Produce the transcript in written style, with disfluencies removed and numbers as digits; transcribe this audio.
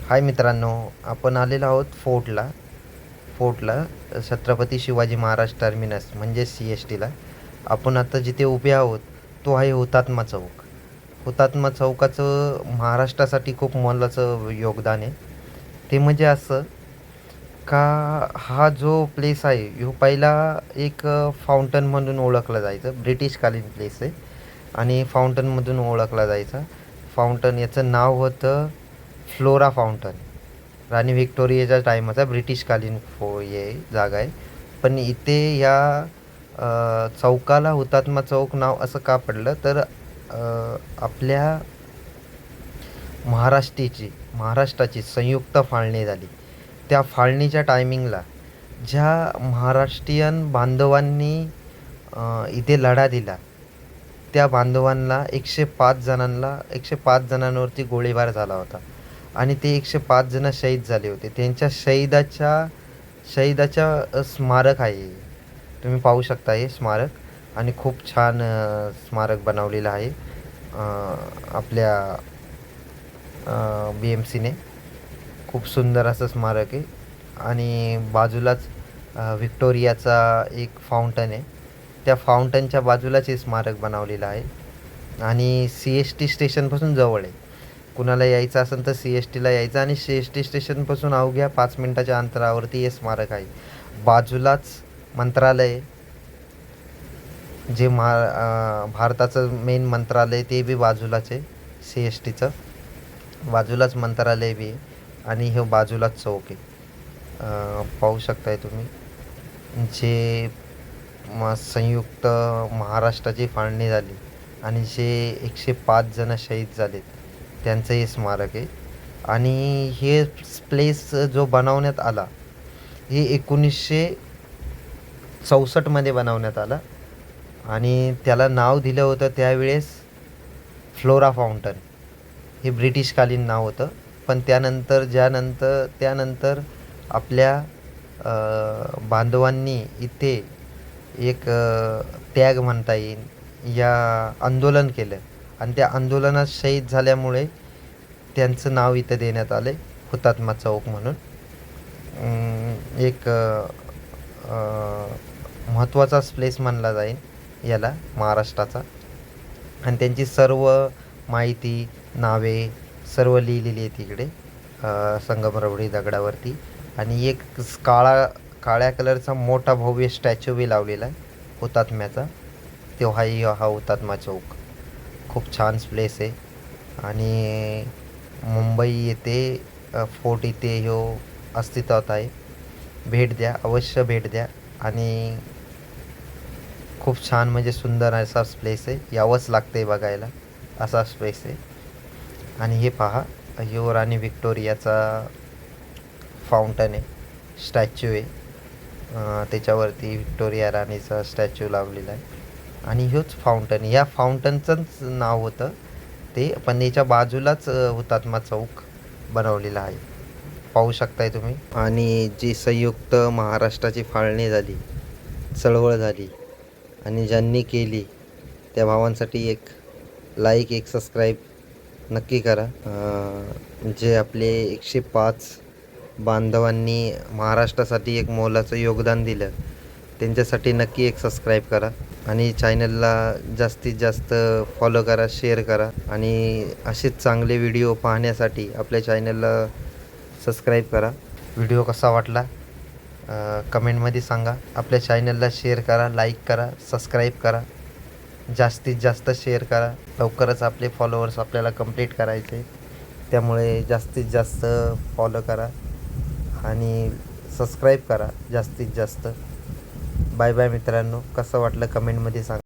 हाय मित्रांनो, आपण आलेलो आहोत फोर्टला छत्रपती शिवाजी महाराज टर्मिनस म्हणजे CSTला. आपण आता जिथे उभे आहोत तो आहे हुतात्मा चौक. हुतात्मा चौकाचं महाराष्ट्रासाठी खूप मोलाचं योगदान आहे. ते म्हणजे असं का हा जो प्लेस आहे ह्यो पहिला एक फाउंटन म्हणून ओळखला जायचं. ब्रिटिशकालीन प्लेस आहे आणि फाउंटनमधून ओळखला जायचा. फाउंटन याचं नाव होतं फ्लोरा फाउंटन. राणी व्हिक्टोरियाच्या टायमाचा ब्रिटिशकालीन हे जागा आहे. पण इथे या चौकाला हुतात्मा चौक नाव असं का पडलं तर आपल्या महाराष्ट्राची संयुक्त फाळणी झाली. त्या फाळणीच्या टायमिंगला ज्या महाराष्ट्रीयन बांधवांनी इथे लढा दिला त्या बांधवांना 105 जणांवरती गोळीबार झाला होता आणि ते 105 जण शहीद झाले होते. त्यांच्या शहीदाच्या स्मारक आहे. तुम्ही पाहू शकता हे स्मारक आणि खूप छान स्मारक बनवलेलं आहे आपल्या BMCने. खूप सुंदर असं स्मारक आहे आणि बाजूलाच व्हिक्टोरियाचा एक फाउंटन आहे. त्या फाउंटनच्या बाजूलाच हे स्मारक बनवलेलं आहे आणि CST स्टेशनपासून जवळ आहे. कुणाला यायचं असेल तर CSTला यायचं आणि CST स्टेशनपासून अवघ्या 5 मिनटाच्या अंतरावरती हे स्मारक आहे. बाजूलाच मंत्रालय जे भारताचं मेन मंत्रालय ते बी बाजूलाच आहे. CSTचं बाजूलाच मंत्रालय बी आहे आणि हे बाजूलाच चौक आहे. पाहू शकताय तुम्ही जे संयुक्त महाराष्ट्राची फाळणी झाली आणि जे 105 जण शहीद झालेत त्यांचं हे स्मारक आहे. आणि हे प्लेस जो बनवण्यात आला हे 1964मध्ये बनवण्यात आला आणि त्याला नाव दिलं होतं त्यावेळेस फ्लोरा फाउंटन. हे ब्रिटिशकालीन नाव होतं. पण त्यानंतर आपल्या बांधवांनी इथे एक त्याग म्हणता येईल या आंदोलन केलं आणि त्या आंदोलनात शहीद झाल्यामुळे त्यांचं नाव इथं देण्यात आलं हुतात्मा चौक म्हणून. एक महत्त्वाचाच प्लेस मानला जाईल याला महाराष्ट्राचा आणि त्यांची सर्व माहिती नावे सर्व लिहिलेली आहे तिकडे संगमरवरी दगडावरती. आणि एक काळ्या कलरचा मोठा भव्य स्टॅच्यू बी लावलेला आहे हुतात्म्याचा. तो हा हुतात्मा चौक. खूप छान प्लेस आहे आणि मुंबई येथे फोर्ट इथे ह्यो अस्तित्वात आहे. भेट द्या, अवश्य भेट द्या आणि खूप छान म्हणजे सुंदर असाच प्लेस आहे. यावंच लागते बघायला असाच प्लेस आहे. आणि हे पहा ह्यो राणी व्हिक्टोरियाचा फाउंटन आहे, स्टॅच्यू आहे. त्याच्यावरती व्हिक्टोरिया राणीचा स्टॅच्यू लावलेला आहे आणि ह्योच फाउंटन. या फाउंटनचंच नाव होतं ते, पण याच्या बाजूलाच हुतात्मा चौक बनवलेला आहे. पाहू शकताय तुम्ही. आणि जी संयुक्त महाराष्ट्राची फाळणी झाली, चळवळ झाली आणि ज्यांनी केली त्या भावांसाठी एक लाईक एक सबस्क्राईब नक्की करा. जे आपले 105 बांधवांनी महाराष्ट्रासाठी एक मोलाचं योगदान दिलं त्यांच्यासाठी नक्की एक सबस्क्राईब करा आणि चॅनलला जास्तीत जास्त फॉलो करा, शेअर करा आणि असेच चांगले व्हिडिओ पाहण्यासाठी आपल्या चॅनलला सबस्क्राईब करा. व्हिडिओ कसा वाटला कमेंटमध्ये सांगा. आपल्या चॅनलला शेअर करा, लाईक करा, सबस्क्राईब करा, जास्तीत जास्त शेअर करा. लवकरच आपले फॉलोअर्स आपल्याला कंप्लीट करायचे, त्यामुळे जास्तीत जास्त फॉलो करा आणि सबस्क्राईब करा जास्तीत जास्त. बाय बाय मित्रांनो. कसं वाटलं कमेंटमध्ये सांगा.